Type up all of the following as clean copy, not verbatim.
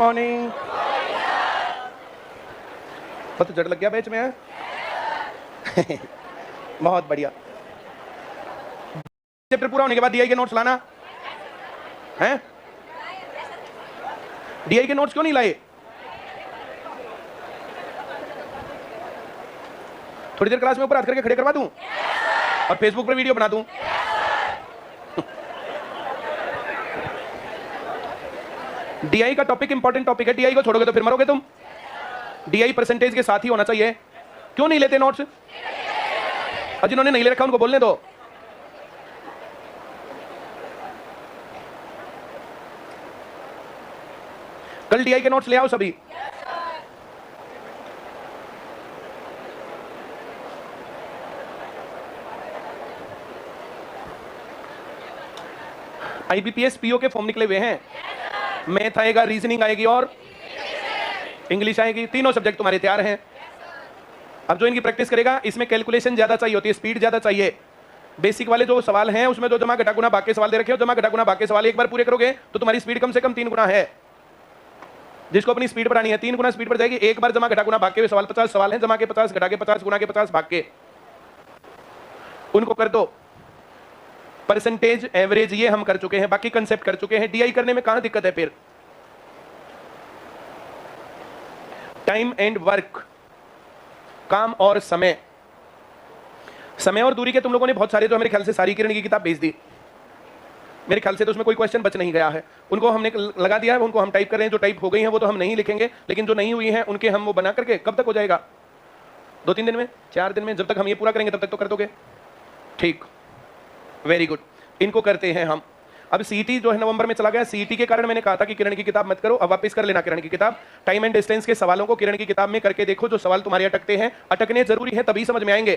Morning. तो जड़ लग गया बैच में है। बहुत बढ़िया। चैप्टर पूरा होने के बाद डीआई के नोट्स लाना है। डीआई के नोट्स क्यों नहीं लाए? थोड़ी देर क्लास में ऊपर हाथ करके खड़े करवा दूं और फेसबुक पर वीडियो बना दूं। डीआई का टॉपिक इंपॉर्टेंट टॉपिक है। डीआई को छोड़ोगे तो फिर मरोगे तुम। डीआई परसेंटेज के साथ ही होना चाहिए। क्यों नहीं लेते नोट्स? और जिन्होंने नहीं ले रखा उनको बोलने दो। कल डीआई के नोट्स ले आओ सभी। आईबीपीएस पीओ के फॉर्म निकले हुए हैं। मैथ आएगा, रीजनिंग आएगी और इंग्लिश आएगी। तीनों सब्जेक्ट तुम्हारे तैयार हैं। अब जो इनकी प्रैक्टिस करेगा इसमें कैलकुलेशन ज्यादा चाहिए होती है, स्पीड ज्यादा चाहिए। बेसिक वाले जो सवाल हैं उसमें जो जमा घटा गुना भाग के सवाल दे रखे हो, जमा घटा गुना भाग के सवाल एक बार पूरे करोगे तो तुम्हारी स्पीड कम से कम 3 गुना है। जिसको अपनी स्पीड बढ़ानी है 3 गुना स्पीड बढ़ जाएगी। एक बार जमा घटा गुना भाग के सवाल 50 सवाल हैं, जमा के 50 घटा के 50 गुना के 50 भाग के उनको कर दो। परसेंटेज एवरेज ये हम कर चुके हैं, बाकी कंसेप्ट कर चुके हैं। डीआई करने में कहां दिक्कत है फिर? टाइम एंड वर्क, काम और समय। समय और दूरी के तुम लोगों ने बहुत सारे, तो मेरे ख्याल से सारी किरण की किताब भेज दी। मेरे ख्याल से तो उसमें कोई क्वेश्चन बच नहीं गया है। उनको हमने लगा दिया है, उनको हम टाइप कर रहे हैं। जो टाइप हो गई हैं वो तो हम नहीं लिखेंगे, लेकिन जो नहीं हुई हैं उनके हम वो बना करके, कब तक हो जाएगा? 2-3 दिन में, 4 दिन में, जब तक हम ये पूरा करेंगे तब तक तो कर दोगे। ठीक, वेरी गुड। इनको करते हैं हम। अब सीईटी जो है नवंबर में चला गया। सीईटी के कारण मैंने कहा था कि किरण की किताब मत करो, अब वापस कर लेना किरण की किताब। टाइम एंड डिस्टेंस के सवालों को किरण की किताब में करके देखो। जो सवाल तुम्हारे अटकते हैं, अटकने जरूरी है तभी समझ में आएंगे।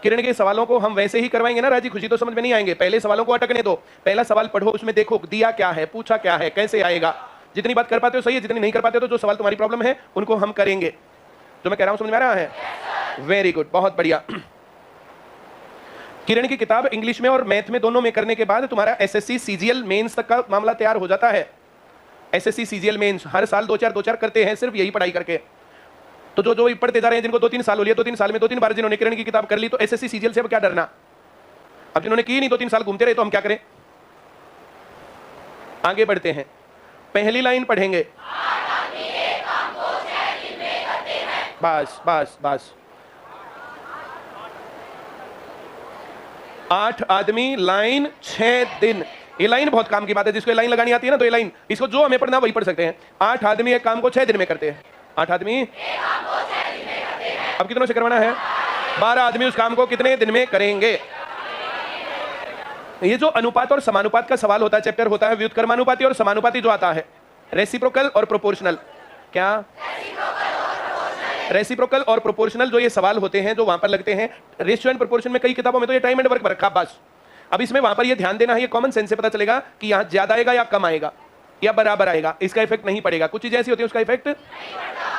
किरण के सवालों को हम वैसे ही करवाएंगे ना राजी खुशी, तो समझ में नहीं आएंगे। पहले सवालों को अटकने दो। पहला सवाल पढ़ो, उसमें देखो दिया क्या है, पूछा क्या है, कैसे आएगा। जितनी बात कर पाते हो सही है, जितनी नहीं कर पाते हो तो जो सवाल तुम्हारी प्रॉब्लम है उनको हम करेंगे। जो मैं कह रहा हूं समझ में आ रहा है? वेरी गुड, बहुत बढ़िया। किरण की किताब इंग्लिश में और मैथ में दोनों में करने के बाद तुम्हारा एसएससी सीजीएल मेंस तक का मामला तैयार हो जाता है। एसएससी सीजीएल मेंस हर साल 2-4 करते हैं, सिर्फ यही पढ़ाई करके। तो जो पढ़ते जा रहे हैं, जिनको 2-3 साल हो लिया, 2-3 साल में 2-3 बार जिन्होंने किरण की किताब कर ली, तो एसएससी सीजीएल से अब क्या डरना। अब जिन्होंने की नहीं, 2-3 साल घूमते रहे, तो हम क्या करें? आगे बढ़ते हैं। पहली लाइन पढ़ेंगे। बस बस बस। 8 आदमी लाइन 6 दिन। ये लाइन बहुत काम की बात है। जिसको लाइन लगानी आती है ना, तो ये लाइन, इसको जो हमें पढ़ना वही पढ़ सकते हैं। 8 आदमी एक काम को 6 दिन में करते हैं। 8 आदमी एक काम को 6 दिन में करते हैं। अब कितनों से करवाना है? 12 आदमी उस काम को कितने दिन में करेंगे? ये जो अनुपात और समानुपात का सवाल होता है, चैप्टर होता है व्युत्क्रमानुपाती और समानुपाती जो आता है, रेसिप्रोकल और प्रोपोर्शनल। क्या? रेसिप्रोकल और प्रोपोर्शनल जो ये सवाल होते हैं, जो वहां पर लगते हैं। रेशियो एंड प्रोपोर्शन में कई किताबों में तो ये टाइम एंड वर्क रखा बस। अब इसमें वहां पर ये ध्यान देना है, ये कॉमन सेंस से पता चलेगा कि यहाँ ज्यादा आएगा या कम आएगा या बराबर आएगा। इसका इफेक्ट नहीं पड़ेगा। कुछ चीजें ऐसी होती है उसका इफेक्ट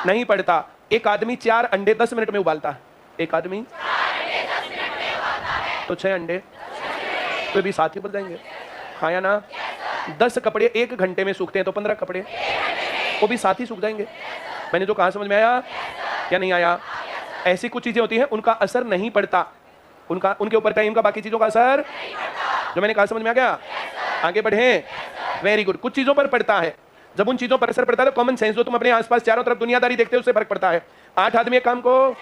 नहीं पड़ता। एक आदमी 4 अंडे 10 मिनट में उबालता है। एक आदमी 6 अंडे तो भी 7 ही बन जाएंगे, हाँ या ना? 10 कपड़े 1 घंटे में सूखते हैं, तो 15 कपड़े वो भी 7 ही सूख जाएंगे। मैंने जो कहा समझ में आया या नहीं आया? ऐसी कुछ चीजें होती हैं उनका असर नहीं पड़ता, उनके ऊपर टाइम का, बाकी चीजों का असर। जो मैंने कहा समझ में आ गया? आगे बढ़े। Very good. कुछ चीजों पर पड़ता है। जब उन चीजों पर असर पड़ता है तो कॉमन सेंस, जो तुम अपने आसपास चारों तरफ दुनियादारी देखते हो, उससे फर्क पड़ता है। 8 आदमी एक काम को,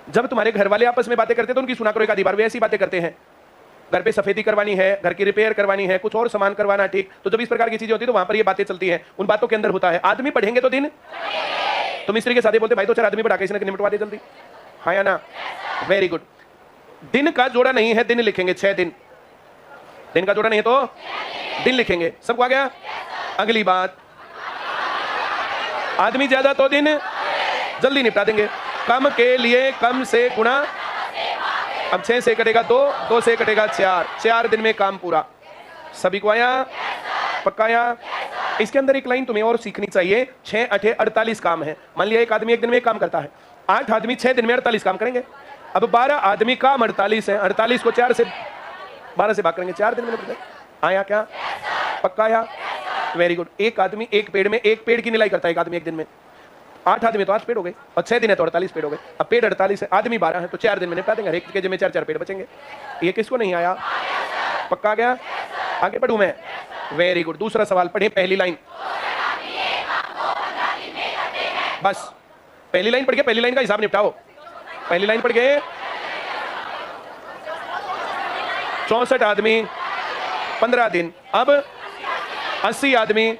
जब तुम्हारे घर वाले आपस में बातें करते हैं तो उनकी सुना करो एक आधी बार। वे ऐसी बातें करते हैं, घर पे सफेदी करवानी है, घर की रिपेयर करवानी है, कुछ और सामान करवाना, ठीक। तो जब इस प्रकार की चीजें होती है तो वहां पर ये बातें चलती हैं। उन बातों के अंदर होता है आदमी पढ़ेंगे तो दिन। तो मिस्त्री के साथ बोलते भाई तो 4 आदमी बढ़ा के इसने निपटवा दे जल्दी, हाँ या ना? Very good. दिन का जोड़ा नहीं है, दिन लिखेंगे 6 दिन। दिन का जोड़ा नहीं है तो दिन लिखेंगे। सबको आ गया? अगली बात, आदमी ज्यादा तो दिन जल्दी निपटा देंगे। कम के लिए कम से गुणा। अब 6 से कटेगा 2, 2 से कटेगा 4, 4 दिन में काम पूरा। सभी को आया? पक्का आया? इसके अंदर एक लाइन तुम्हें और सीखनी चाहिए। 6 8 48 काम है। मान लिया एक आदमी एक दिन में एक काम करता है, 8 आदमी 6 दिन में 48 काम करेंगे। अब 12 आदमी काम 48 है, 48 को 4 से 12 से भाग करेंगे, 4 दिन में निपट जाए। आया क्या? पक्का आया? Very good. एक आदमी एक पेड़ में एक पेड़ की निलाई करता है एक आदमी एक दिन में। 8 आदमी तो 8 पेड़ हो गए और 6 दिन है तो 48 पेड़ हो गए। अब पेड़ 48 है, आदमी 12 है, तो 4 दिन में निपटा देंगे। एक के जिम्मे 4 पेड़ बचेंगे। ये किसको नहीं आया? पक्का गया? आगे बढ़ूं मैं? Very good. दूसरा सवाल पढ़े, पहली लाइन बस। पहली लाइन पढ़ के पहली लाइन का हिसाब निपटाओ। पहली लाइन पढ़ के 64 आदमी 15 दिन। अब 80 आदमी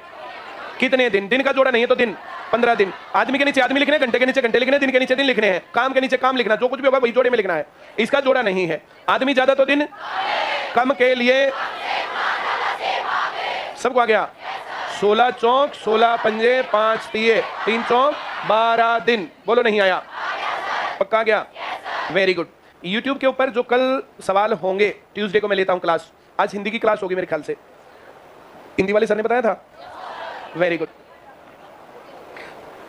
कितने दिन? दिन का जोड़ा नहीं है तो दिन 15 दिन। आदमी के नीचे आदमी लिखने, घंटे के नीचे घंटे लिखने, दिन के नीचे दिन लिखने हैं, काम के नीचे काम लिखना, जो कुछ भी होगा वही जोड़े में लिखना है। इसका जोड़ा नहीं है। आदमी ज्यादा तो दिन कम के लिए सबको आ गया। 16 चौक 16 पंजे 5 तिये 3 चौक 12 दिन। बोलो नहीं आया? पक्का गया? Very good. यूट्यूब के ऊपर जो कल सवाल होंगे, ट्यूसडे को मैं लेता हूं क्लास। आज हिंदी की क्लास होगी मेरे ख्याल से। हिंदी वाले सर ने बताया था। Very good.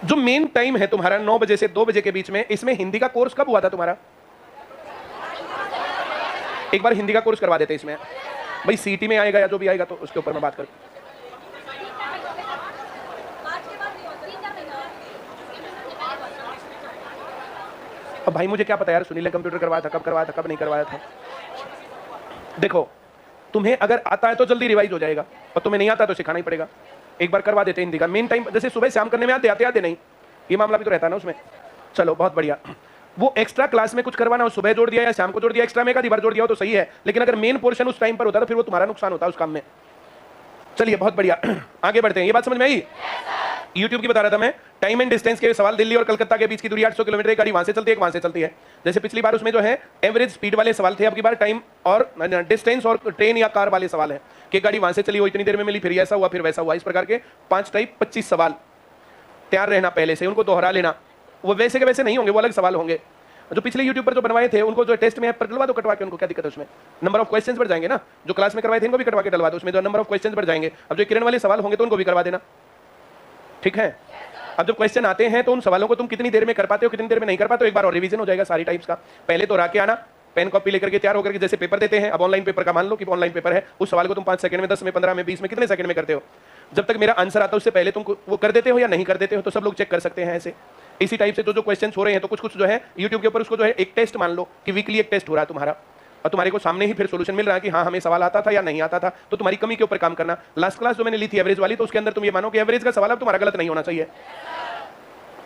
जो मेन टाइम है तुम्हारा 9 बजे से 2 बजे के बीच में, इसमें हिंदी का कोर्स कब हुआ था तुम्हारा? एक बार हिंदी का कोर्स करवा देते इसमें। भाई सीटी में आएगा या जो भी आएगा तो उसके ऊपर मैं बात करूं। अब भाई मुझे क्या पता यार, सुनील ने कंप्यूटर करवाया था, कब करवाया था, कब नहीं करवाया था। देखो, तुम्हें अगर आता है तो जल्दी रिवाइज हो जाएगा, और तुम्हें नहीं आता तो सिखाना ही पड़ेगा। एक बार करवा देते हैं हिंदी का। मेन टाइम जैसे सुबह शाम करने में आते नहीं, ये मामला भी तो रहता है ना उसमें। चलो बहुत बढ़िया। वो एक्स्ट्रा क्लास में कुछ करवाना हो, सुबह जोड़ दिया या शाम को जोड़ दिया, एक्स्ट्रा में एक आधी बार जोड़ दिया हो तो सही है, लेकिन अगर मेन पोर्शन उस टाइम पर होता तो फिर वो तुम्हारा नुकसान होता है उस काम में। चलिए बहुत बढ़िया, आगे बढ़ते हैं। ये बात समझ में आई? यूट्यूब की बता रहा था मैं। टाइम एंड डिस्टेंस के सवाल। दिल्ली और कलकत्ता के बीच की दूरी 800 किलोमीटर। एक गाड़ी वहां से चलती है, एक वहां से चलती है। जैसे पिछली बार उसमें जो है एवरेज स्पीड वाले सवाल थे, अब की बार टाइम और डिस्टेंस और ट्रेन या कार वाले सवाल है कि गाड़ी वहां से चली, वो इतनी देर में मिली, फिर ऐसा हुआ, फिर वैसा हुआ। इस प्रकार के 5 टाइप 25 सवाल तैयार रहना पहले से, उनको दोहरा लेना। वो वैसे के वैसे नहीं होंगे, वो अलग सवाल होंगे। जो पिछले यूट्यूब पर जो बनवाए थे उनको जो टेस्ट में डलवा दो, कटवा के। उनको क्या दिक्कत है उसमें? नंबर ऑफ क्वेश्चंस बढ़ जाएंगे ना। जो क्लास में करवाए थे उनको भी कटवा के डलवा दो, उसमें जो नंबर ऑफ क्वेश्चंस बढ़ जाएंगे। अब जो किरण वाले सवाल होंगे तो उनको भी करवा देना, ठीक है? अब जब क्वेश्चन आते हैं तो उन सवालों को तुम कितनी देर में कर पाते हो, कितनी देर में नहीं कर पाते हो, एक बार और रिवीजन हो जाएगा सारी टाइप्स का। पहले तो राके आना, पेन कॉपी लेकर के तैयार होकर के, जैसे पेपर देते हैं। अब ऑनलाइन पेपर का मान लो कि ऑनलाइन पेपर है, उस सवाल को तुम 5 सेकंड में, 10 में, 15 में, 20 में, कितने सेकंड में करते हो? जब तक मेरा आंसर आता है उससे पहले तुम वो कर देते हो या नहीं कर देते हो, तो सब लोग चेक कर सकते हैं ऐसे। इसी टाइप से जो क्वेश्चन हो रहे हैं, तो कुछ जो है यूट्यूब के ऊपर उसको जो है एक टेस्ट मान लो कि वीकली एक टेस्ट हो रहा है तुम्हारा, और तुम्हारे को सामने ही फिर सोल्यूशन मिल रहा है कि हाँ हमें सवाल आता था या नहीं आता था। तो तुम्हारी कमी के ऊपर काम करना। लास्ट क्लास जो मैंने ली थी एवरेज वाली, तो उसके अंदर तुम ये मानो कि एवरेज का सवाल अब तुम्हारा गलत नहीं होना चाहिए।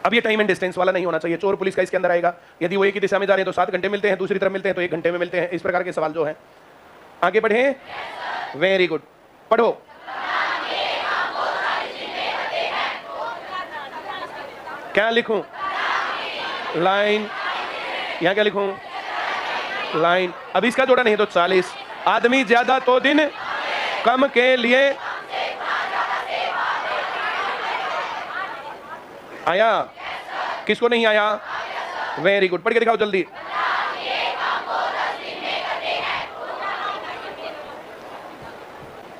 अब ये टाइम एंड डिस्टेंस वाला नहीं होना चाहिए। चोर पुलिस का इसके अंदर आएगा। यदि वो एक ही दिशा में जा रहे हैं तो 7 घंटे मिलते हैं, दूसरी तरफ मिलते हैं तो 1 घंटे में मिलते हैं। इस प्रकार के सवाल जो है। आगे बढ़े। वेरी गुड, पढ़ो। क्या लिखूं? लाइन। यहां क्या लिखूं? लाइन। अब इसका जोड़ा नहीं तो 40। आदमी ज्यादा तो दिन कम के लिए आया। किसको नहीं आया? वेरी गुड, पढ़ के दिखाओ जल्दी।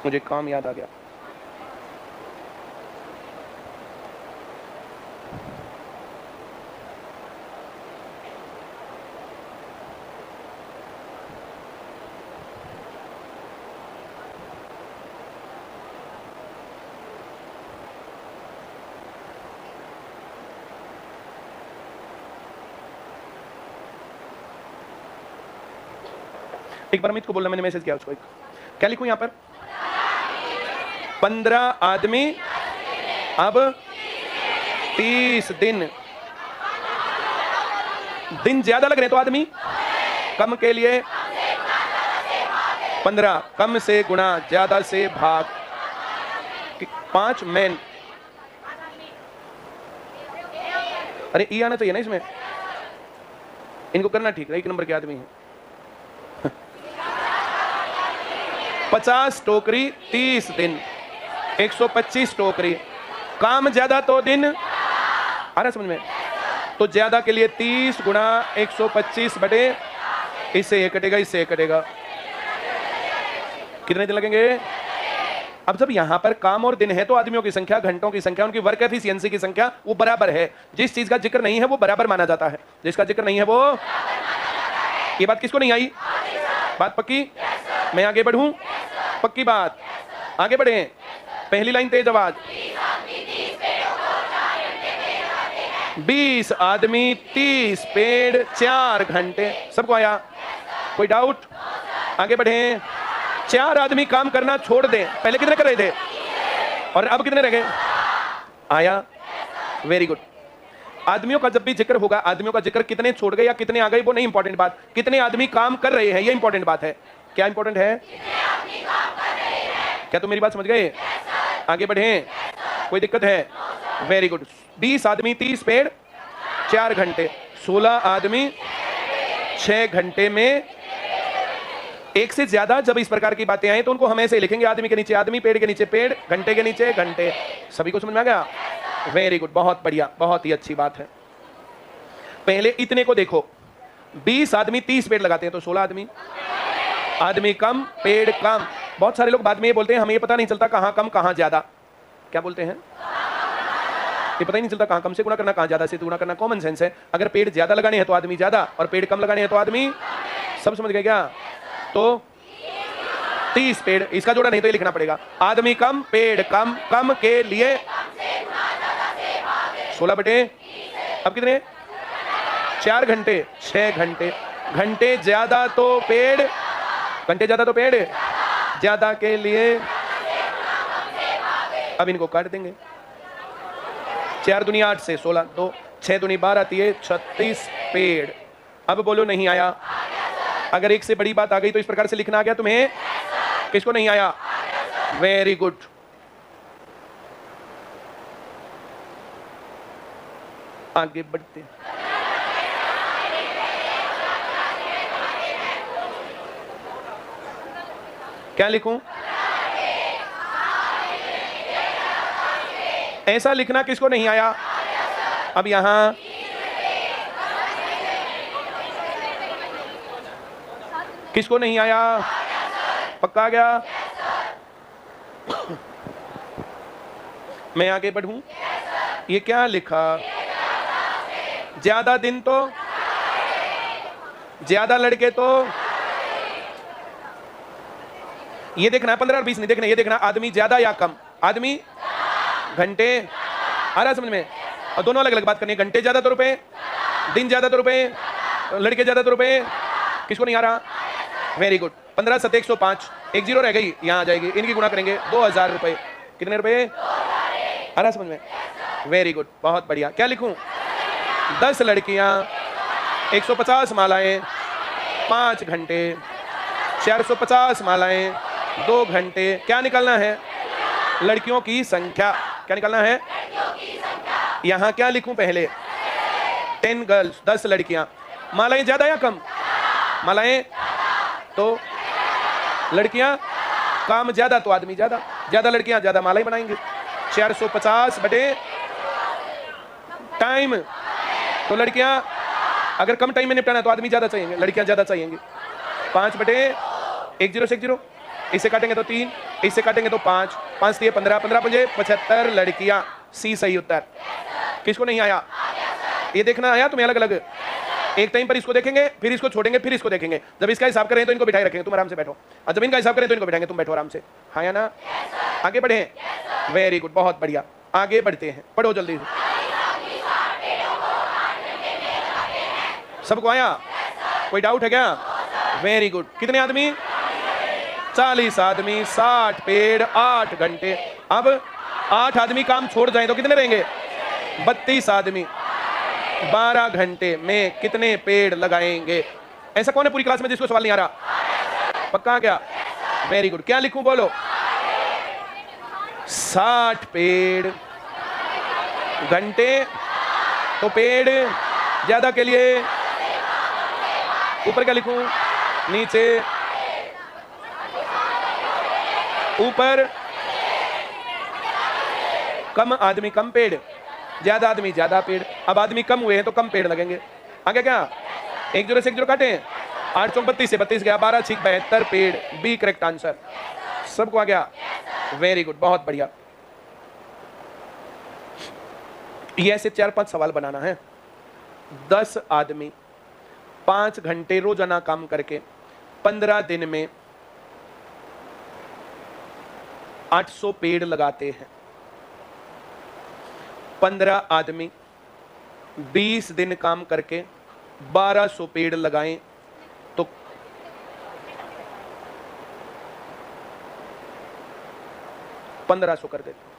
मुझे काम याद आ गया। एक बार अमित को बोलना, मैंने मैसेज किया उसको। क्या लिखूं यहां पर? 15 आदमी अब 30 दिन। दिन ज्यादा लग रहे तो आदमी कम के लिए 15, कम से गुणा, ज्यादा से भाग। 5 मैन। अरे ई आना चाहिए ना इसमें। इनको करना ठीक है। 1 नंबर के आदमी है। 50 टोकरी 30 दिन, 125 टोकरी। काम ज्यादा तो दिन आ रहा समझ में? तो ज्यादा के लिए 30 गुणा 125 बटे, इससे ये कटेगा, इससे ये कटेगा। कितने दिन लगेंगे? अब जब यहां पर काम और दिन है तो आदमियों की संख्या, घंटों की संख्या, उनकी वर्क एफिशिएंसी की संख्या वो बराबर है। जिस चीज का जिक्र नहीं है वो बराबर माना जाता है, जिसका जिक्र नहीं है वो। ये बात किसको नहीं आई? बात पक्की? मैं आगे बढ़ूं? पक्की बात, आगे बढ़े। पहली लाइन तेज आवाज। 20 आदमी 30 पेड़ 4 घंटे। सबको आया? कोई डाउट? आगे बढ़े। 4 आदमी काम करना छोड़ दें। पहले कितने कर रहे थे और अब कितने रह गए? आया? Very good. आदमियों का जब भी जिक्र होगा, आदमियों का जिक्र कितने छोड़ गए या कितने आ गए वो नहीं इंपॉर्टेंट बात, कितने आदमी काम कर रहे हैं ये इंपॉर्टेंट बात है। क्या इंपॉर्टेंट है? क्या तुम मेरी बात समझ गए? आगे बढ़े। कोई दिक्कत है? Very good. 20 आदमी 30 पेड़ 4 घंटे, 16 आदमी 6 घंटे में। एक से ज्यादा जब इस प्रकार की बातें आए तो उनको हम ऐसे लिखेंगे, आदमी के नीचे आदमी, पेड़ के नीचे पेड़, घंटे के नीचे घंटे। सभी को समझ में आ गया? वेरी गुड, बहुत बढ़िया, बहुत ही अच्छी बात है। पहले इतने को देखो, 20 आदमी 30 पेड़ लगाते हैं तो 16 आदमी, आदमी कम पेड़ कम। बहुत सारे लोग बाद में ये बोलते हैं हमें ये पता नहीं चलता कहां कम कहां ज्यादा। क्या बोलते हैं? ये पता ही नहीं चलता कहां कम से गुणा करना कहां ज्यादा से गुणा करना। कॉमन सेंस है। अगर पेड़ ज्यादा लगाने हैं तो आदमी ज्यादा और पेड़ कम लगाने हैं तो आदमी। सब समझ गए क्या? तो 30 पेड़, इसका जोड़ा नहीं तो ये लिखना पड़ेगा, आदमी कम पेड़ कम, कम के लिए 16 बटे अब कितने? 4 घंटे 6 घंटे, घंटे ज्यादा तो पेड़, घंटे ज्यादा तो पेड़, ज्यादा के लिए। अब इनको काट देंगे। 4 दूनी 8 से 16, 2 6 दूनी 12 3 36 पेड़। अब बोलो नहीं आया? अगर एक से बड़ी बात आ गई तो इस प्रकार से लिखना आ गया तुम्हें? किसको नहीं आया? Very good. आगे बढ़ते हैं। क्या लिखूं? ऐसा लिखना किसको नहीं आया? अब यहां किसको नहीं आया? पक्का आ गया? मैं आगे बढ़ूं। ये क्या लिखा? ज्यादा दिन तो, ज्यादा लड़के तो। ये देखना 15 और 20 नहीं देखना, ये देखना आदमी ज्यादा या कम। आदमी घंटे आ रहा समझ में? और दोनों अलग अलग बात करनी है। घंटे ज्यादा तो रुपए, दिन ज्यादा तो रुपए, लड़के ज्यादा तो रुपए। किसको नहीं आ रहा? Very good. 15 7 105, 1 0 रह गई, यहां आ जाएगी। इनकी गुणा करेंगे 2000 रुपए। कितने रुपए? आ रहा समझ में? वेरी गुड, बहुत बढ़िया। क्या लिखूं? 10 लड़कियां 150 मालाएं 5 घंटे, 450 मालाएं 2 घंटे। क्या निकालना है? लड़कियों की संख्या। क्या निकालना है? यहां क्या लिखूं पहले? 10 गर्ल्स, 10 लड़कियां। मालाएं ज्यादा या कम? मालाएं तो लड़कियां काम ज्यादा तो आदमी ज्यादा, ज्यादा लड़कियां ज्यादा मालाएं बनाएंगे। 450 बटे टाइम, तो लड़कियां अगर कम टाइम में निपटाना है तो आदमी ज्यादा चाहिए, लड़कियां ज्यादा चाहिए। 5 बटे 1 0 से 1 0, इससे काटेंगे तो 3, इससे काटेंगे तो 5, 5 3 15, 15 5 75 लड़कियां। सी सही उत्तर। किसको नहीं आया? ये देखना आया तुम्हें अलग अलग। एक टाइम पर इसको देखेंगे, फिर इसको छोड़ेंगे, फिर इसको देखेंगे। जब इसका हिसाब करें तो इनको बिठाए रखेंगे, तुम आराम से बैठो। और जब इनका हिसाब करें तो इनको बिठाएंगे, तुम बैठो आराम से। हाँ या ना? आगे बढ़े। वेरी गुड, बहुत बढ़िया। आगे बढ़ते हैं, पढ़ो जल्दी से। सबको आया? कोई डाउट है क्या? Very good. कितने आदमी? 40 आदमी 60 पेड़ 8 घंटे। अब 8 आदमी काम छोड़ जाए तो कितने रहेंगे? 32 आदमी 12 घंटे में कितने पेड़ लगाएंगे? ऐसा कौन है पूरी क्लास में जिसको सवाल नहीं आ रहा? पक्का क्या? Very good. क्या लिखूं बोलो? 60 पेड़ घंटे, तो पेड़ ज्यादा के लिए ऊपर क्या लिखूं? नीचे ऊपर कम आदमी कम पेड़, ज्यादा आदमी ज्यादा पेड़। अब आदमी कम हुए हैं तो कम पेड़ लगेंगे। आगे क्या? 1 0 से 1 0 काटे, 8 चौक 32 से 32 गया, 12 6 72 पेड़। B correct answer. सबको आ गया? वेरी गुड, बहुत बढ़िया। ये ऐसे 4-5 सवाल बनाना है। 10 आदमी 5 घंटे रोजाना काम करके 15 दिन में 800 पेड़ लगाते हैं, 15 आदमी 20 दिन काम करके 1200 पेड़ लगाएं तो 1500 कर देते।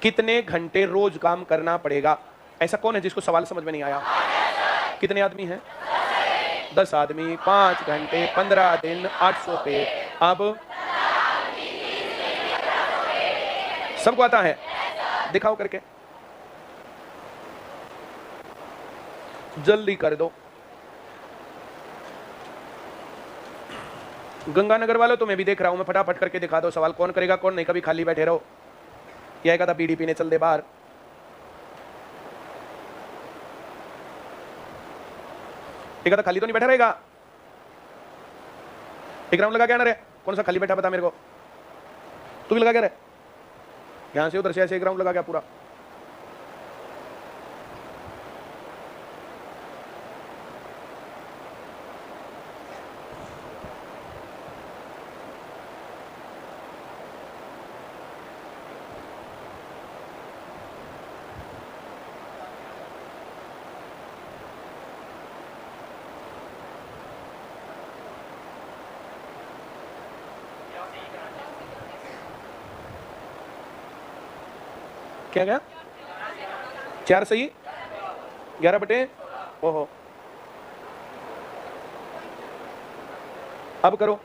कितने घंटे रोज काम करना पड़ेगा? ऐसा कौन है जिसको सवाल समझ में नहीं आया? कितने आदमी हैं? 10 आदमी, 5 घंटे, 15 दिन, 800 पेड़। अब सबको आता है? दिखाओ करके, जल्दी कर दो। गंगानगर वालों तो मैं भी देख रहा हूं, मैं फटाफट करके दिखा दो सवाल। कौन करेगा कौन नहीं, कभी खाली बैठे रहो। यह कहता बीड़ी पीने चल दे बाहर। एक कहता खाली तो नहीं बैठा रहेगा। एक राउंड लगा के आना रे। कौन सा खाली बैठा बता मेरे को। तू भी लगा के रे, यहां से उधर से ऐसे एक राउंड लगा के पूरा। क्या गया? 4 सही, 11 बटे, ओहो। अब करो।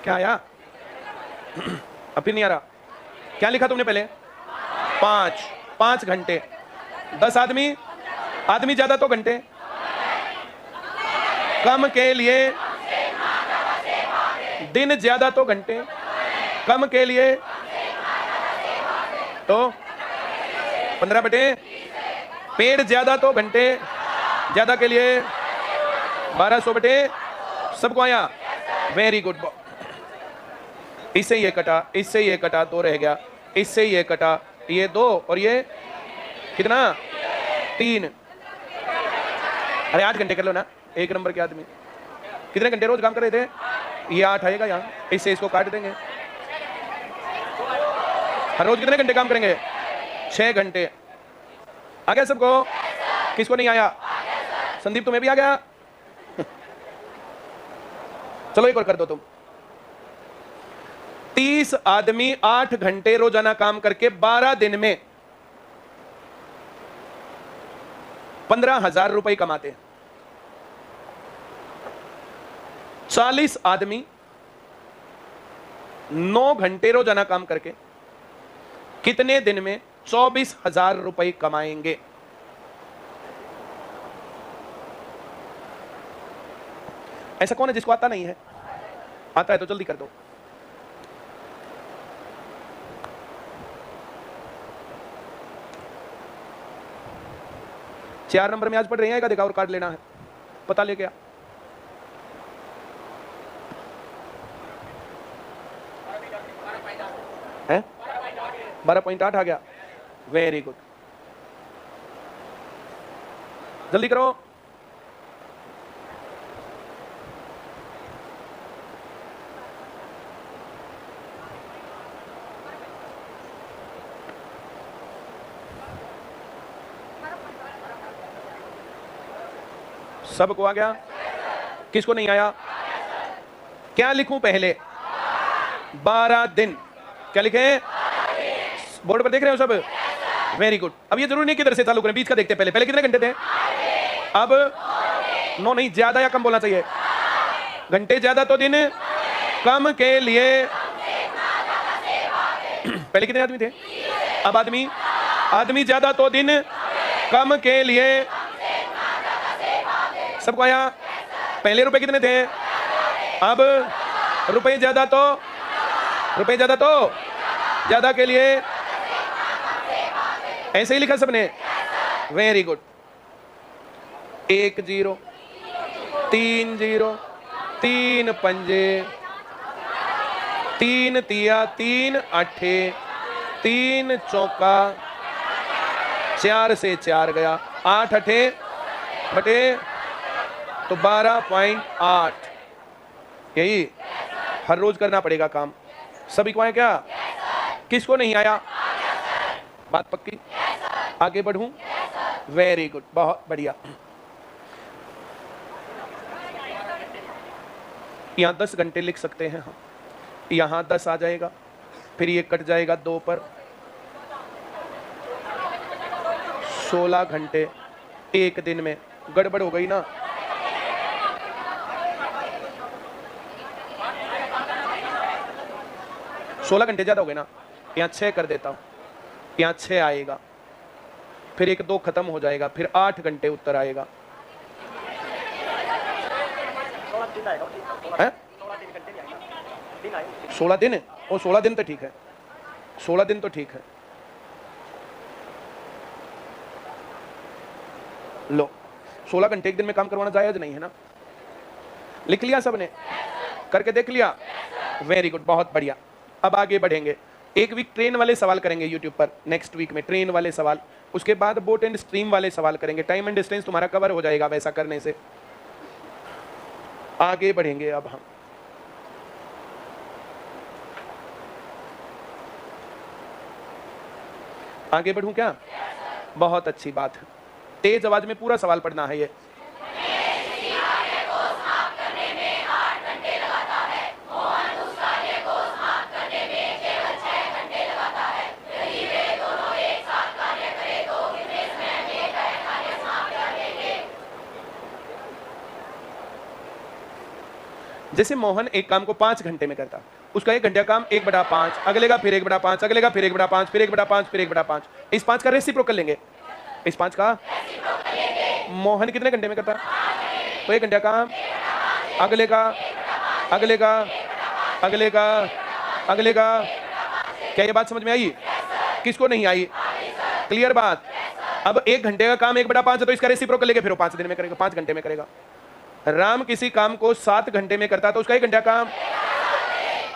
क्या आया? अब फिर नहीं आ रहा। क्या लिखा तुमने पहले? 5 घंटे। 10 आदमी, आदमी ज्यादा तो घंटे, कम के लिए दिन ज्यादा तो घंटे, कम के लिए तो 15 बटे, पेड़ ज्यादा तो घंटे, ज्यादा के लिए 1200 बटे। सबको आया? Very good. इससे ये कटा, इससे ये कटा, 2 रह गया। इससे ये कटा, ये 2 और ये कितना? 3। अरे 8 घंटे कर लो ना। 1 नंबर के आदमी कितने घंटे रोज काम कर रहे थे? ये 8 आएगा यहाँ, इससे इसको काट देंगे। हर रोज कितने घंटे काम करेंगे? 6 घंटे। आ गया सबको? किसको नहीं आया? संदीप तुम्हें भी आ गया? चलो एक और कर दो तुम। 30 आदमी 8 घंटे रोजाना काम करके 12 दिन में 15,000 रुपए कमाते हैं। 40 आदमी 9 घंटे रोजाना काम करके कितने दिन में 24,000 रुपए कमाएंगे? ऐसा कौन है जिसको आता नहीं है? आता है तो जल्दी कर दो। चार नंबर में आज पढ़ रहे हैं, देखा और कार्ड लेना है, पता ले क्या? है 12.8 आ गया। वेरी गुड, जल्दी करो। सबको आ गया? किसको नहीं आया? क्या लिखूं पहले? 12 दिन। क्या लिखे? बोर्ड पर देख रहे हो सब? Very good. अब ये जरूरी नहीं किधर से चालू करें, बीच का देखते पहले। पहले कितने घंटे थे? अब 9 नहीं, ज्यादा या कम बोलना चाहिए? घंटे ज्यादा तो दिन, कम के लिए पहले कितने आदमी थे? अब आदमी ज्यादा तो दिन, कम के लिए। सबको आया? पहले रुपए कितने थे? अब रुपए ज्यादा तो रुपए ज्यादा तो ज्यादा के लिए ऐसे ही लिखा सबने, वेरी गुड। 1 0 3 0 3 पंजे 3 तिया 3 अठे 3 चौका 4 से 4 गया, 8 अठे बटे तो 12.8। यही हर रोज करना पड़ेगा काम। सभी को आया क्या? किसको नहीं आया? बात पक्की? आगे बढ़ूं? वेरी गुड, बहुत बढ़िया। यहां 10 घंटे लिख सकते हैं हम, यहां 10 आ जाएगा, फिर ये कट जाएगा 2 पर, 16 घंटे एक दिन में। गड़बड़ हो गई ना? सोलह घंटे ज्यादा हो गए ना, यहाँ 6 कर देता हूं, यहाँ 6 आएगा, फिर 1 2 खत्म हो जाएगा, फिर 8 घंटे उत्तर आएगा। 16 दिन है, और 16 दिन तो ठीक है, 16 दिन तो ठीक है। लो 16 घंटे एक दिन में काम करवाना जायज नहीं है ना? लिख लिया सबने? करके देख लिया? वेरी गुड, बहुत बढ़िया। अब आगे बढ़ेंगे। एक वीक ट्रेन वाले सवाल करेंगे यूट्यूब पर, नेक्स्ट वीक में ट्रेन वाले सवाल, उसके बाद बोट एंड स्ट्रीम वाले सवाल करेंगे। टाइम एंड डिस्टेंस तुम्हारा कवर हो जाएगा वैसा करने से। आगे बढ़ेंगे अब हम। आगे बढ़ूं क्या? बहुत अच्छी बात है, तेज आवाज में पूरा सवाल पढ़ना है ये। जैसे मोहन एक काम को 5 घंटे में करता, उसका 1 घंटे का काम 1/5, अगले का फिर 1/5, अगले का फिर 1/5, फिर 1/5, फिर 1/5। इस 5 का रेसिप्रोकल लेंगे, इस 5 का मोहन कितने घंटे में करता? तो 1 घंटे का काम, अगले का, अगले का, अगले का, अगले का। क्या ये बात समझ में आई? किसको नहीं आई? क्लियर बात? अब 1 घंटे का काम 1/5 है, तो इसका रेसिप्रोकल लेके फिर वो 5 दिन में करेगा, 5 घंटे में करेगा। राम किसी काम को 7 घंटे में करता, तो उसका 1 घंटा काम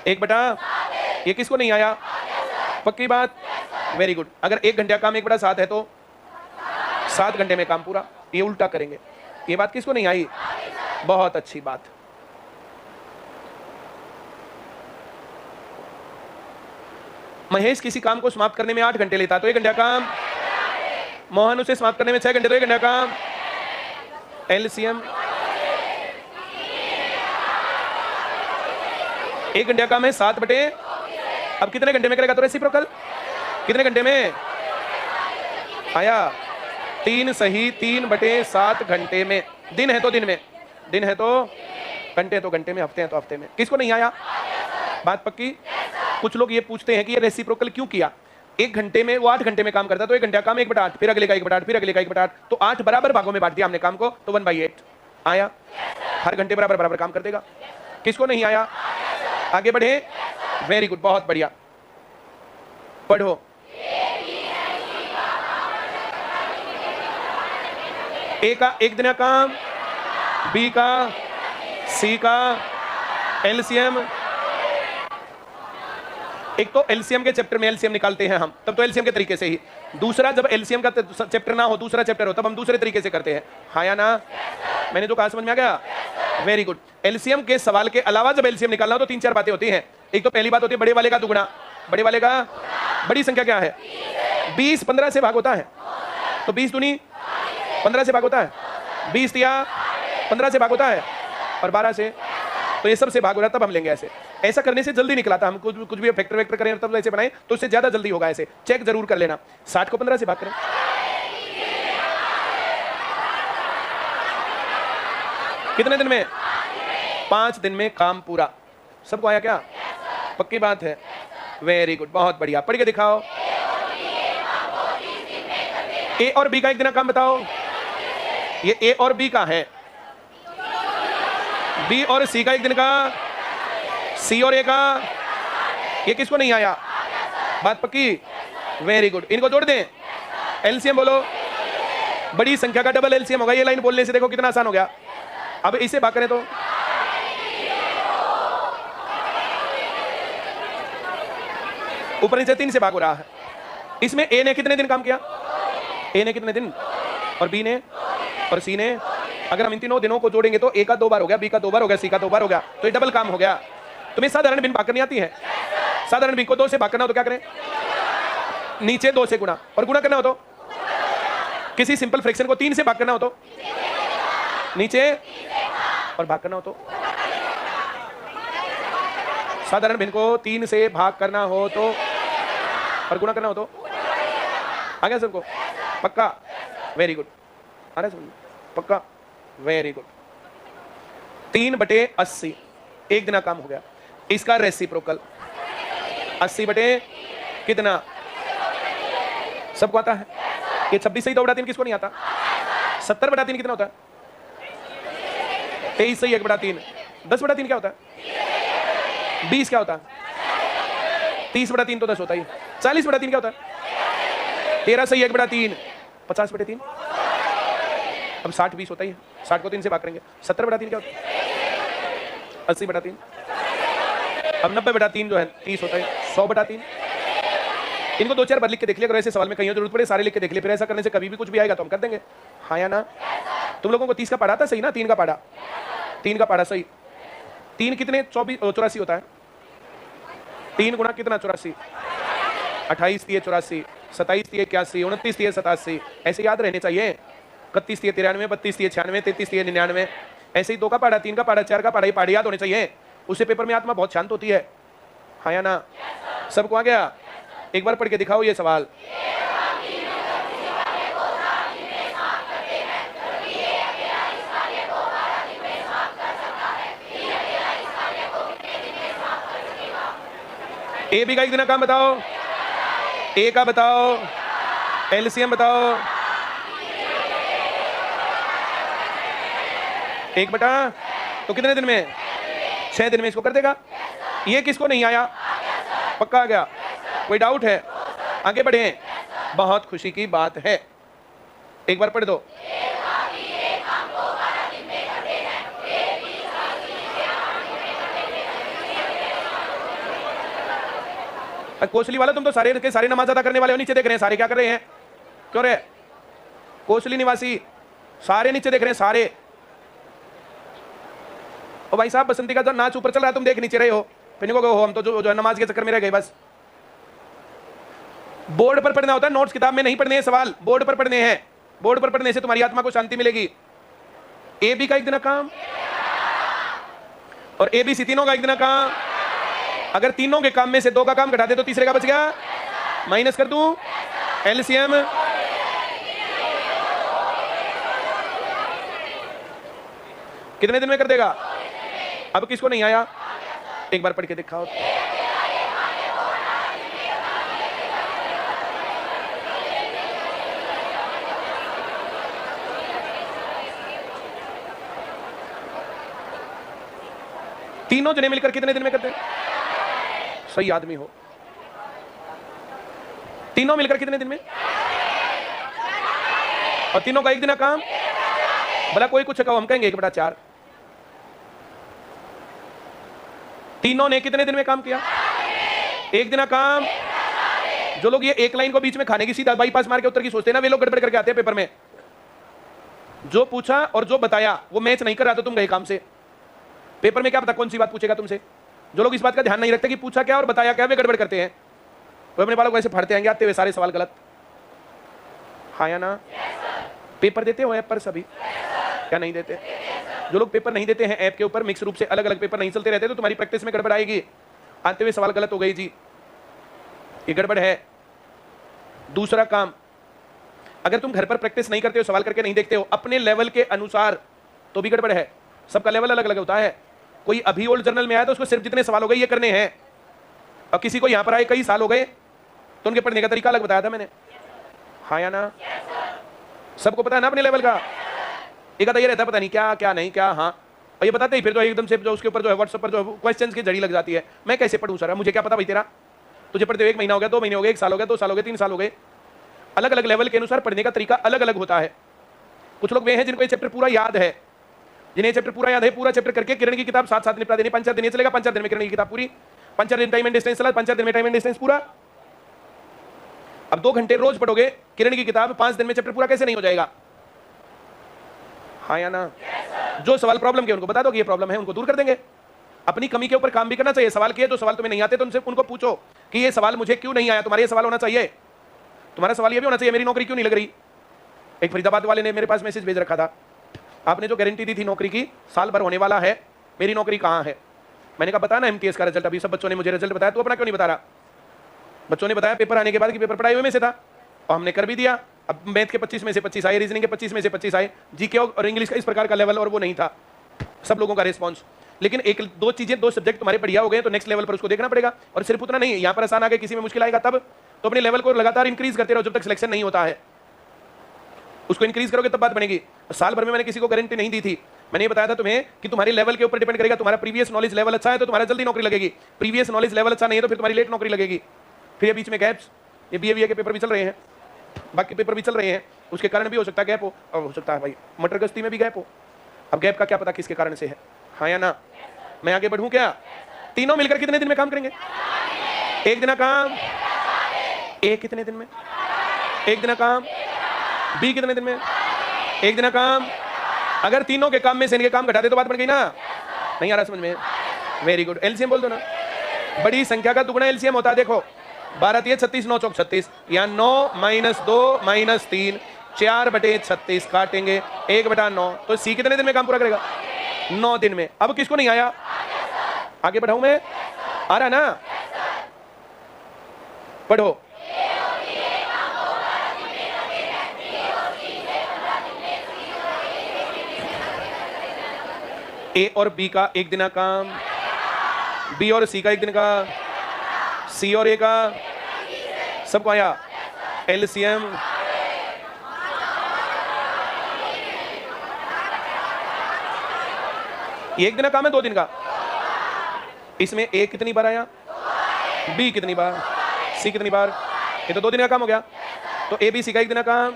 1/, ये किसको नहीं आया? पक्की बात? Very good. अगर 1 घंटे का काम 1/7 है तो 7 घंटे में काम पूरा, ये उल्टा करेंगे। ये बात किसको नहीं आई? बहुत अच्छी बात। महेश किसी काम को समाप्त करने में 8 घंटे लेता, तो 1 घंटा काम। मोहन उसे समाप्त करने में 6 घंटे, तो 1 घंटा काम। एलसीएम 1 घंटे का काम है 7 बटे, अब कितने घंटे में करेगा? तो रेसिप्रोकल कितने घंटे में आया? 3 सही, 3/7 घंटे में। दिन है तो दिन में, दिन है तो घंटे, तो घंटे में, हफ्ते हैं तो हफ्ते में। किसको नहीं आया? बात पक्की? कुछ लोग ये पूछते हैं कि ये रेसिप्रोकल क्यों किया? 1 घंटे में वो 8 घंटे में काम करता, तो 1 घंटे का काम 1/8, फिर अगले का 1/8, फिर अगले का 1/8, तो 8 बराबर भागों में बांट दिया हमने काम को, तो 1/8 आया। हर घंटे बराबर बराबर काम कर देगा। किसको नहीं आया? आगे बढ़े? वेरी गुड, बहुत बढ़िया। पढ़ो। ए का 1 दिन का काम, बी का, सी का एलसीएम। एक तो एलसीएम के चैप्टर में एलसीएम निकालते हैं हम, तब तो एलसीएम के तरीके से ही। दूसरा, जब एलसीएम का चैप्टर ना हो, दूसरा चैप्टर हो, तब हम दूसरे तरीके से करते हैं। हाँ या ना? मैंने जो कहा समझ में आ गया? Very good. एलसीएम के सवाल के अलावा जब एलसीएम निकालना हो तो 3-4 बातें होती हैं। एक तो पहली बात होती है बड़े वाले का दुगुना। बड़े वाले का बड़ी संख्या क्या है? 20 15 से भाग होता है, तो 20 दूनी 15 से भाग होता है, 20 तिया 15 से भाग होता है, और 12 से, तो ये सब से भाग हो रहा है, तब हम लेंगे ऐसे। ऐसा करने से जल्दी निकला था। हम कुछ भी फैक्टर वेक्टर करें तब ऐसे बनाए तो उससे ज्यादा जल्दी होगा। ऐसे चेक जरूर कर लेना। 60 को 15 से भाग करें, कितने दिन में? 5 दिन में काम पूरा। सबको आया क्या? पक्की बात है? वेरी गुड, बहुत बढ़िया। पढ़ के दिखाओ। ए और बी का 1 दिन का काम बताओ। ये ए और बी का है, बी और सी का 1 दिन का, सी और ए का, ये किसको नहीं आया? बात पक्की? Very good. इनको जोड़ दें, एलसीएम बोलो। बड़ी संख्या का डबल एलसीएम होगा। ये लाइन बोलने से देखो कितना आसान हो गया। अब इसे भाग करें तो ऊपर नीचे 3 से भाग हो रहा है। इसमें ए ने कितने दिन काम किया? ए ने कितने दिन, और बी ने, और सी ने। अगर हम इन तीनों दिनों को जोड़ेंगे तो ए का 2 बार हो गया, बी का 2 बार हो गया, सी का 2 बार हो गया। तो ये डबल काम हो गया। तुम्हें साधारण भिन्न भाग करनी आती है? साधारण भिन्न को 2 से भाग करना हो तो क्या करें? नीचे 2 से गुणा, और गुणा करना हो तो किसी सिंपल फ्रैक्शन को 3 से भाग करना हो तो नीचे, और भाग करना हो तो साधारण भिन्न को 3 से भाग करना हो तो, और गुणा करना हो तो। आ गया सबको? पक्का? Very good. आ रहा है समझ? पक्का? Very good. 3/80 एक दिन का काम हो गया। इसका रेसिप्रोकल 80 बटे कितना? सबको आता है? ये 26 सही 2/3 किसको नहीं आता? 70/3 कितना होता है? 23 सही 1/3। 10/3 क्या होता है? 20 क्या होता है? 30/3 तो 10 होता है। 40/3 क्या होता है? 13 सही 1/3। 50/3। अब 60-20 होता ही। 60 को 3 से भाग करेंगे। 70/3 क्या होता है? 80/3। अब 90/3 जो है 30 होता है। 100/3। इनको 2-4 बार लिख के देख लिया, अगर ऐसे सवाल में कहीं जरूरत पड़े सारे लिख के देख लिया। फिर ऐसा करने से कभी भी कुछ भी आएगा तो हम कर देंगे। हाँ या ना? तुम लोगों को 30 का पाड़ा था सही ना? 3 का पाड़ा, 3 का पाड़ा सही। 3 कितने? 84 होता है। 3 गुणा कितना? 84। 28 3 84, 27 3 81, 29 3 87। ऐसे याद रहने चाहिए। 31 3 93, 32 3 96, 33 3 99। ऐसे ही 2 का पाड़ा, 3 का पाड़ा, 4 का पाड़ा, ये पाड़े याद होने चाहिए। उससे पेपर में आत्मा बहुत शांत होती है। हाँ या ना? सबको आ गया? एक बार पढ़ के दिखाओ ये सवाल। ए बी का एक दिन का काम बताओ। ए का बताओ, एलसीएम बताओ। 1/, तो कितने दिन में? 6 दिन में इसको कर देगा। ये किसको नहीं आया? पक्का आ गया? कोई डाउट है? आगे बढ़े। बहुत खुशी की बात है। एक बार पढ़ दो। कोसली वाला तुम तो सारे के सारे नमाज अदा करने वाले हो, नीचे देख रहे हैं सारे क्या कर रहे हैं? क्यों रे? कोसली निवासी सारे नीचे देख रहे हैं सारे। ओ भाई साहब, बसंती का जो नाच ऊपर चल रहा है तुम देख नीचे रहे हो। फिर को हम तो जो नमाज के चक्कर में रह गए बस। बोर्ड पर पढ़ना होता है, नोट्स किताब में नहीं पढ़ने हैं। सवाल बोर्ड पर पढ़ने हैं। बोर्ड पर पढ़ने से तुम्हारी आत्मा को शांति मिलेगी। ए बी का एक दिन काम, और ए बी सी तीनों का एक दिन काम। अगर तीनों के काम में से 2 का काम घटा दे तो तीसरे का बच गया। माइनस कर दूं एलसीएम। कितने दिन में कर देगा? अब किसको नहीं आया? एक बार पढ़ के दिखाओ। तीनों जने मिलकर कितने दिन में करते हैं? सही आदमी हो। तीनों मिलकर कितने दिन में? और तीनों का एक दिन का काम। भला कोई कुछ कहो, हम कहेंगे 1/4। तीनों ने कितने दिन में काम किया? एक दिन का काम। जो लोग ये एक लाइन को बीच में खाने की सीधा बाईपास मार के उत्तर की सोचते हैं ना, वे लोग गड़बड़ करके आते हैं पेपर में। जो पूछा और जो बताया वो मैच नहीं कर रहा तो तुम गए काम से। पेपर में क्या पता कौन सी बात पूछेगा तुमसे। जो लोग इस बात का ध्यान नहीं रखते कि पूछा क्या और बताया क्या, वे गड़बड़ करते हैं। वो अपने बालों को ऐसे फाड़ते आएंगे आते हुए सारे सवाल गलत। हाँ या ना? पेपर देते हो ऐप पर सभी? क्या नहीं देते? जो लोग पेपर नहीं देते हैं ऐप के ऊपर, मिक्स रूप से अलग अलग पेपर नहीं चलते रहते, तो तुम्हारी प्रैक्टिस में गड़बड़ आएगी। आते हुए सवाल गलत हो गई जी, ये गड़बड़ है। दूसरा काम, अगर तुम घर पर प्रैक्टिस नहीं करते हो, सवाल करके नहीं देखते हो अपने लेवल के अनुसार, तो भी गड़बड़ है। सबका लेवल अलग अलग होता है। कोई अभी ओल्ड जर्नल में आया तो उसको सिर्फ जितने सवाल हो गए ये करने हैं, और किसी को यहां पर आए कई साल हो गए तो उनके पढ़ने का तरीका अलग बताया था मैंने। हाँ या ना? सबको पता है ना अपने लेवल का। एक आता ये रहता पता नहीं क्या क्या नहीं क्या। हाँ, और ये बताते ही फिर जो एकदम से जो उसके ऊपर जो है व्हाट्सएप पर जो क्वेश्चंस की जड़ी लग जाती है, मैं कैसे पढ़ूं सर, मुझे क्या पता भाई तेरा, तुझे पढ़ते हुए 1 महीना हो गया, 2 महीने हो गए, 1 साल हो गया, 2 साल हो गए, 3 साल हो गए। अलग अलग लेवल के अनुसार पढ़ने का तरीका अलग अलग होता है। कुछ लोग वे हैं जिनको ये चैप्टर पूरा याद है, जिन्हें चैप्टर पूरा याद है, पूरा चैप्टर करके किरण की किताब साथ साथ निपटा देनी, 5-4 दिन चलेगा, 5-4 दिन में किरण की किताब पूरी, 5-4 दिन टाइम एंड डिस्टेंस चला, 5-4 दिन में टाइम एंड डिस्टेंस पूरा। अब 2 घंटे रोज पढ़ोगे किरण की किताब, 5 दिन में चैप्टर पूरा कैसे नहीं हो जाएगा? हाँ या ना? जो सवाल प्रॉब्लम के उनको बता दो कि ये प्रॉब्लम है, उनको दूर कर देंगे। अपनी कमी के ऊपर काम भी करना चाहिए। सवाल किए, जो सवाल तुम्हें नहीं आते तो उनसे उनको पूछो कि ये सवाल मुझे क्यों नहीं आया, तुम्हारा ये सवाल होना चाहिए, तुम्हारा सवाल ये भी होना चाहिए मेरी नौकरी क्यों नहीं लग रही। एक फरीदाबाद वाले ने मेरे पास मैसेज भेज रखा था, आपने जो गारंटी दी थी नौकरी की, साल भर होने वाला है, मेरी नौकरी कहाँ है? मैंने कहा बता ना एमटीएस का रिजल्ट, अभी सब बच्चों ने मुझे रिजल्ट बताया, तू अपना क्यों नहीं बता रहा? बच्चों ने बताया पेपर आने के बाद कि पेपर पढ़ाई हुए में से था, और हमने कर भी दिया। अब मैथ के 25 में से 25 आए, रीजनिंग के 25 में से 25 आए, जीके और इंग्लिश का इस प्रकार का लेवल और वो नहीं था सब लोगों का रिस्पॉन्स। लेकिन 1-2 चीजें, 2 सब्जेक्ट तुम्हारे बढ़िया हो गए तो नेक्स्ट लेवल पर उसको देखना पड़ेगा। और सिर्फ उतना नहीं, यहाँ पर आसान आ गया, किसी में मुश्किल आएगा तब, तो अपने लेवल को लगातार इंक्रीज करते रहो जब तक सिलेक्शन नहीं होता है। उसको इंक्रीज करोगे तब बात बनेगी। साल भर में मैंने किसी को गारंटी नहीं दी थी, मैंने ये बताया था तुम्हें कि तुम्हारे लेवल के ऊपर डिपेंड करेगा। तुम्हारा प्रीवियस नॉलेज लेवल अच्छा है तो तुम्हारा जल्दी नौकरी लगेगी, प्रीवियस नॉलेज लेवल अच्छा नहीं है तो फिर तुम्हारी लेट नौकरी लगेगी। फिर ये बीच में गैप्स, ये बीए के पेपर भी चल रहे हैं, बाकी पेपर भी चल रहे हैं, उसके कारण भी हो सकता है गैप हो, और हो सकता है भाई मटर गश्ती में भी गैप हो। अब गैप का क्या पता किसके कारण से है? हाँ या ना? मैं आगे बढ़ूं क्या? तीनों मिलकर कितने दिन में काम करेंगे? 1 दिन का काम, ए कितने दिन में? 1 दिन का काम, बी कितने दिन में? 1 दिन का काम। अगर तीनों के काम में से इनके काम घटा दे तो बात बन गई ना? नहीं आ रहा समझ में? वेरी गुड, एलसीएम बोल दो ना। बड़ी संख्या का दुगना एलसीएम होता है। देखो 12 36, 9 चौक 36, या 9 - 2 - 3, 4/36 काटेंगे 1/9, तो सी कितने दिन में काम पूरा करेगा? 9 दिन में। अब किसको नहीं आया? आगे बढ़ाऊं मैं? आ रहा ना? पढ़ो। ए और बी का 1 दिन का काम, बी और सी का 1 दिन का, सी और ए का, सबको आया एलसीएम। ये 1 दिन का काम है, 2 दिन का। इसमें ए कितनी बार आया, बी कितनी बार, सी कितनी बार? ये तो 2 दिन का काम हो गया। तो ए बी सी का 1 दिन का काम,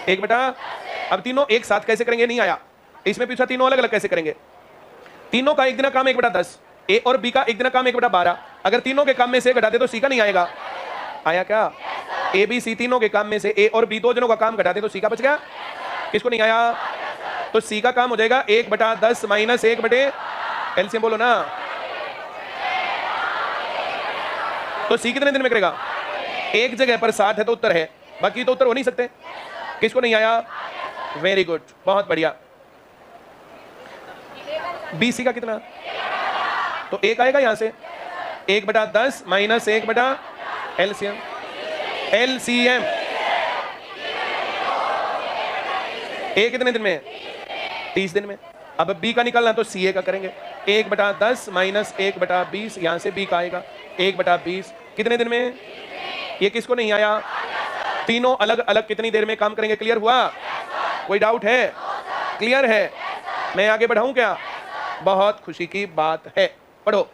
1 बटा, अब तीनों एक साथ कैसे करेंगे? नहीं आया। इसमें पूछा तीनों अलग अलग कैसे करेंगे? तीनों का 1 दिन का काम 1/10, ए और बी का 1 दिन का काम 1/12। अगर तीनों के काम में से घटाते तो सी का नहीं आएगा। आया क्या? ए बी सी तीनों के काम में से ए और बी 2 जनों का काम घटाते तो सी का बच गया। किसको नहीं आया? तो सी का काम हो जाएगा 1/10 - 1 एलसीएम बोलो ना। तो सी कितने दिन में करेगा? एक जगह पर 60 है तो उत्तर है, बाकी तो उत्तर हो नहीं सकते। किसको नहीं आया? वेरी गुड, बहुत बढ़िया। बी सी का कितना? तो एक आएगा यहां से 1/10 - 1 एलसीएम। एलसीएम ए कितने दिन में? 30 दिन में। अब बी का निकालना तो सी ए का करेंगे 1/10 - 1/20, यहां से बी का आएगा 1/20। कितने दिन में? ये किसको नहीं आया? तीनों अलग अलग कितनी देर में काम करेंगे? क्लियर हुआ? कोई डाउट है? क्लियर है? मैं आगे बढ़ाऊं क्या? बहुत खुशी की बात है, पढ़ो।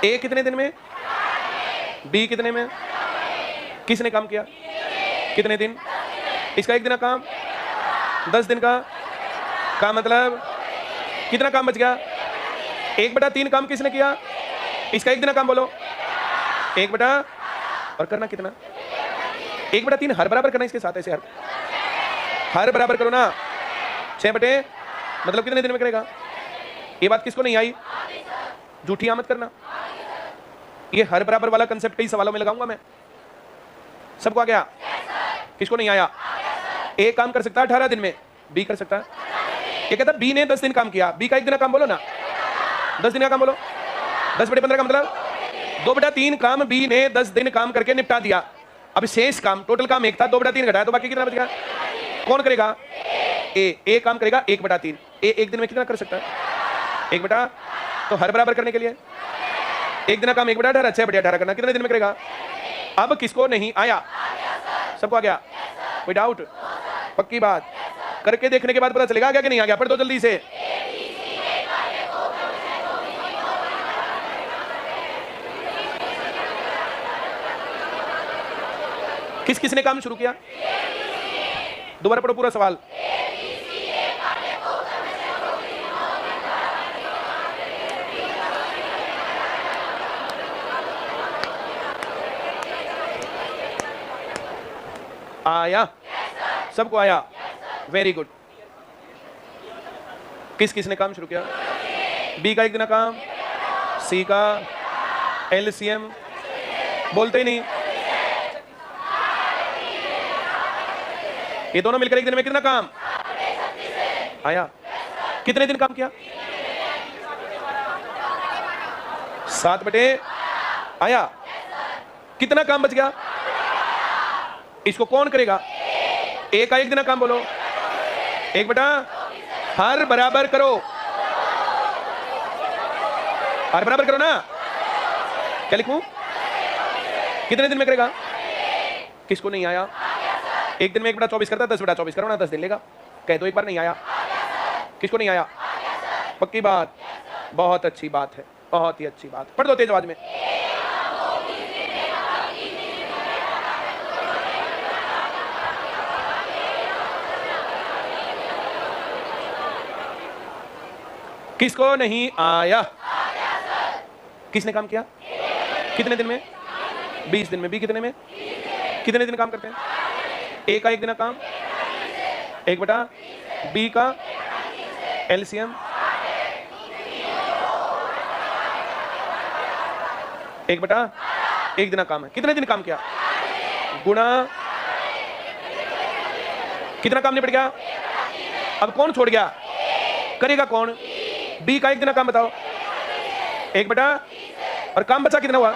ए कितने दिन में? बी कितने में? किसने काम किया? कितने दिन? इसका 1 दिन का काम, 10 दिन का मतलब कितना काम बच गया? 1/3 काम किसने किया? इसका 1 दिन का काम बोलो। 1 बटा, और करना कितना? 1/3 हर बराबर करना, इसके साथ ऐसे हर बराबर करो ना। 6 बटे, मतलब कितने दिन में करेगा? ये बात किसको नहीं आई? झूठी आमद करना। ये हर बराबर वाला कंसेप्ट कई सवालों में लगाऊंगा मैं। सबको आ गया? किसको नहीं आया? ए काम कर सकता है 18 दिन में, बी कर सकता है। ये कहता बी ने 10 दिन काम किया, बी का 1 दिन का काम बोलो ना। 10 दिन का काम बोलो। 10/15 का मतलब 2/3 काम बी ने 10 दिन काम करके निपटा दिया। अब शेष काम, टोटल काम 1 था, 2/3 घटाया तो बाकी कितना बच गया? कौन करेगा? ए काम करेगा 1/3। ए 1 दिन में कितना कर सकता है? 1 बटा, तो हर बराबर करने के लिए 1 दिन का काम 1/18, 6/18 करना। कितने दिन में करेगा? अब किसको नहीं आया? सबको आ गया? कोई डाउट? पक्की बात? करके देखने के बाद पता चलेगा क्या कि नहीं आ गया? पढ़ दो जल्दी से। किस किसने काम शुरू किया? दोबारा पढ़ो पूरा सवाल। आया? सबको आया? Very good. किस किसने काम शुरू किया? बी का एक दिन काम, सी का एलसीएम, बोलते ही नहीं। ये दोनों मिलकर एक दिन में कितना काम आया? कितने दिन काम किया? 7 बटे आया। कितना काम बच गया? इसको कौन करेगा? एक का एक दिन काम बोलो। 1 बटा हर बराबर करो, हर बराबर करो ना। क्या लिखूं? कितने दिन में करेगा? किसको नहीं आया? एक दिन में 1 बटा 24 करता है, 10 बटा 24 करो ना, 10 दिन लेगा। कह दो एक बार नहीं आया। किसको नहीं आया? पक्की बात? बहुत अच्छी बात है, बहुत ही अच्छी बात। पढ़ दो तेज आवाज में। किसको नहीं आया? किसने काम किया? कितने दिन में? 20 दिन में। बी कितने में? कितने दिन काम करते हैं? ए का एक दिन काम, 1 बटा बी का एलसीएम, 1 बटा एक दिन काम है। कितने दिन काम किया? गुणा कितना काम निपट गया? अब कौन छोड़ गया? करेगा कौन? बी का एक दिन काम बताओ। 1 बटा और काम बचा कितना हुआ?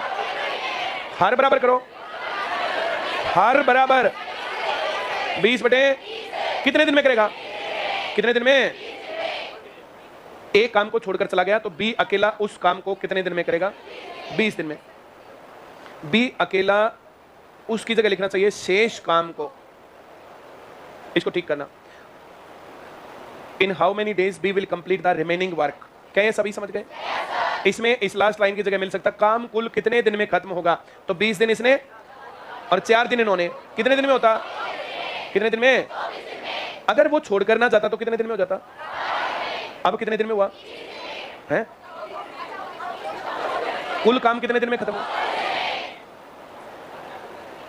हर बराबर करो, हर बराबर 20 बटे कितने दिन में करेगा? कितने दिन में? एक काम को छोड़कर चला गया तो बी अकेला उस काम को कितने दिन में करेगा? 20 दिन में। बी अकेला उसकी जगह लिखना चाहिए शेष काम को। इसको ठीक करना। In how many days B will complete the remaining work. क्या ये सभी समझ गए? इसमें इस लास्ट लाइन की जगह मिल सकता काम कुल कितने दिन में खत्म होगा। तो 20 दिन इसने और 4 दिन इन्होंने। कितने दिन में होता? कितने दिन में? अगर वो छोड़कर ना जाता तो कितने दिन में हो जाता? अब कितने दिन में हुआ है? कुल काम कितने दिन में खत्म हुआ?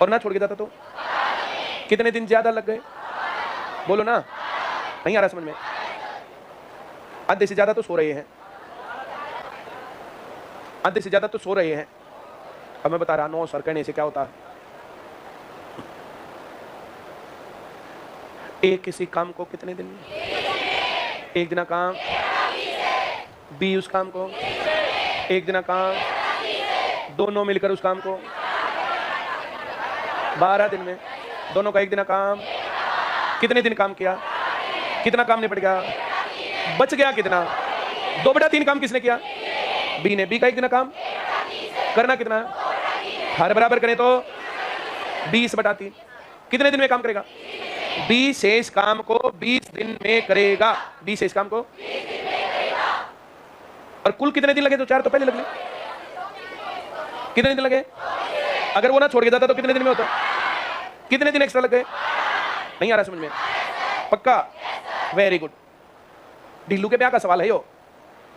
और ना छोड़ के जाता तो कितने दिन ज्यादा लग गए? बोलो ना, नहीं आ रहा समझ में? आधे से ज्यादा तो सो रहे हैं, आधे से ज्यादा तो सो रहे हैं। अब मैं बता रहा, 9 सर कहने से क्या होता है? एक किसी काम को कितने दिन में? 1 दिन काम, बी उस काम को 1 दिन काम, दोनों मिलकर उस काम को 12 दिन में। दोनों का 1 दिन काम। कितने दिन काम किया? कितना काम निपट गया? बच गया कितना? 2 बटा 3 काम किसने किया? बी ने। बी का 1 दिन काम करना कितना? हर बराबर करें तो 20 बटा 3। कितने दिन में काम करेगा? बी शेष काम को 20 दिन में करेगा। बी शेष काम को और कुल कितने दिन लगे? तो 4 तो पहले लगे। कितने दिन लगे? अगर वो ना छोड़ के जाता तो कितने दिन में होता? कितने दिन एक्स्ट्रा लग गए? नहीं आ रहा समझ में? पक्का? Very good. ढिल्लू के ब्याह का सवाल है यो।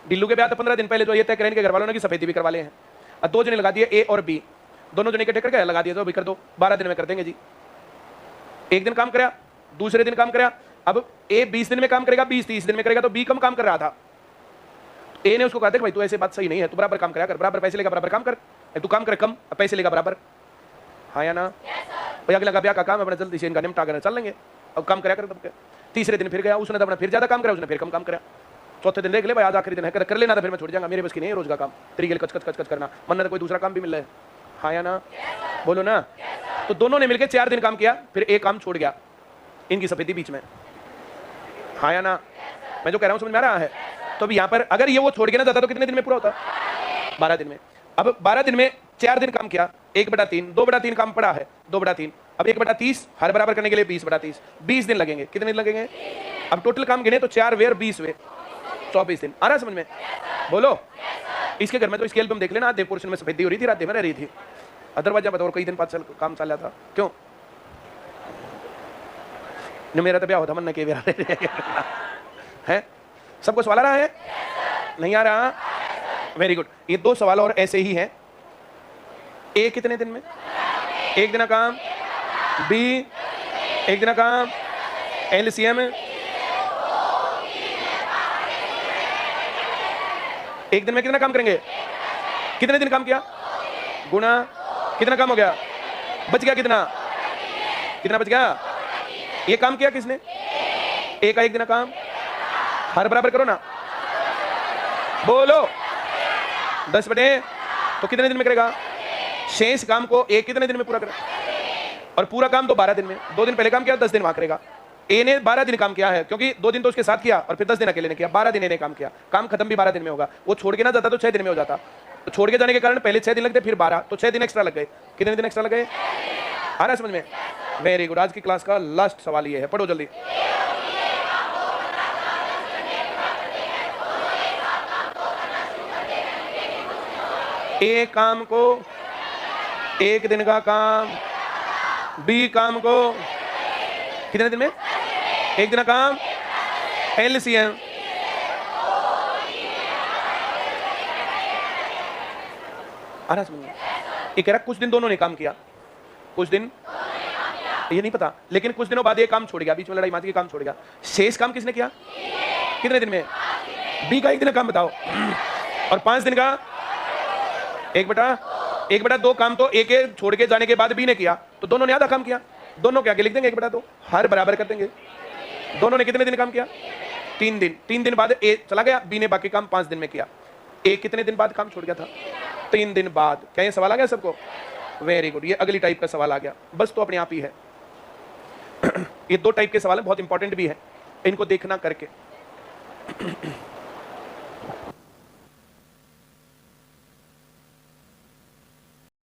ढिल्लू के ब्याह तो 15 दिन पहले जो ये तय करेंगे घर वालों ने कि सफेदी भी करवा ले हैं। अब 2 जने लगा दिए, ए और बी, दोनों जने इकट्ठे करके लगा दिए तो अभी कर दो, 12 दिन में कर देंगे जी। 1 दिन काम कराया, दूसरे दिन काम कराया। अब ए 20 दिन में काम करेगा, 20 30 दिन में करेगा, तो बी कम काम कर रहा था। ए ने उसको कहा, देख भाई तू ऐसे बात सही नहीं है, तू बराबर काम कराया कर, बराबर पैसे लेगा बराबर काम कर। तू काम करे कम, पैसे लेगा बराबर। हाँ या ना? भैया अगला ब्याह का काम अपना जल्दी से इनका निपटा कर चल लेंगे। अब काम कराया कर। तब तीसरे दिन फिर गया, उसने तो अपना फिर ज्यादा काम करा, उसने फिर कम काम करा। चौथे दिन देख ले भाई आज आखिरी दिन है, कर लेना था, फिर मैं छोड़ जाऊंगा, मेरे बस की नहीं है रोज का काम। तेरी के कच कच कच कच करना, मन तो कोई दूसरा काम भी मिल रहा है। हाँ या ना? बोलो ना। तो दोनों ने मिलकर 4 दिन काम किया, फिर एक काम छोड़ गया, इनकी सफेदी बीच में। हाँ या ना? मैं जो कह रहा हूँ समझ में आ रहा है? तो अभी यहाँ पर अगर ये वो छोड़ के ना जाता तो कितने दिन में पूरा होता? 12 दिन में। अब 12 दिन में 4 दिन काम किया, 1/3, 2/3 काम पड़ा है, 2/3। अब 1/30 हर बराबर करने के लिए 20/30, 20 दिन लगेंगे। कितने दिन लगेंगे? अब टोटल काम गिने तो 4 वेर 20 वे 24 दिन। आ रहा है समझ में? बोलो। इसके घर में तो इसके एल्बम देख लेना, आधे पोर्शन में सफेदी हो रही थी, रात में रह रही थी। अदरवाइज बताओ कई दिन बाद काम चल रहा था। क्यों? मेरा तो ब्याह होता मन के है। सबको सवाल आ रहा है? नहीं आ रहा? Very good. ये 2 सवाल और ऐसे ही हैं। ए कितने दिन में? 1 दिन का काम। बी 1 दिन का काम। एलसीएम 1 दिन में कितना काम करेंगे? कितने दिन काम किया? गुणा कितना काम हो गया? बच गया कितना? कितना बच गया? ये काम किया किसने? ए का 1 दिन का काम। हर बराबर करो ना, बोलो। 10 बटे तो कितने दिन में करेगा? शेष काम को ए कितने दिन में पूरा करेगा? और पूरा काम तो 12 दिन में। 2 दिन पहले काम किया, 10 दिन वहां करेगा। ए ने 12 दिन काम किया है, क्योंकि 2 दिन तो उसके साथ किया और फिर 10 दिन अकेले ने किया। 12 दिन ने काम किया। काम खत्म भी 12 दिन में होगा। वो छोड़ के ना जाता तो 6 दिन में हो जाता। तो छोड़ के जाने के कारण पहले 6 दिन लगते, फिर 12, तो 6 दिन एक्स्ट्रा लग गए। कितने दिन एक्स्ट्रा लग गए? आ रहा समझ में? Very good. आज की क्लास का लास्ट सवाल ये है, पढ़ो जल्दी। ए काम को 1 दिन का काम, बी काम को कितने दिन में? 1 दिन का काम। एलसीएम आ रहा समझ में? ये कह रहा कुछ दिन दोनों ने काम किया, कुछ दिन ये नहीं पता, लेकिन कुछ दिनों बाद ये काम छोड़ गया, बीच में लड़ाई माती के काम छोड़ गया। शेष काम किसने किया? कितने दिन में? बी का 1 दिन का काम बताओ। और 5 दिन का 1/2 काम तो ए के छोड़ के जाने के बाद बी ने किया, तो दोनों ने आधा काम किया। दोनों के आगे लिख देंगे 1/2, हर बराबर कर देंगे। दोनों ने कितने दिन काम किया? 3 दिन। 3 दिन बाद ए चला गया, बी ने बाकी काम 5 दिन में किया। ए कितने दिन बाद काम छोड़ गया था? 3 दिन बाद। क्या ये सवाल आ गया सबको? Very good. ये अगली टाइप का सवाल आ गया, बस तो अपने आप ही है। ये 2 टाइप के सवाल हैं, बहुत इंपॉर्टेंट भी है, इनको देखना करके।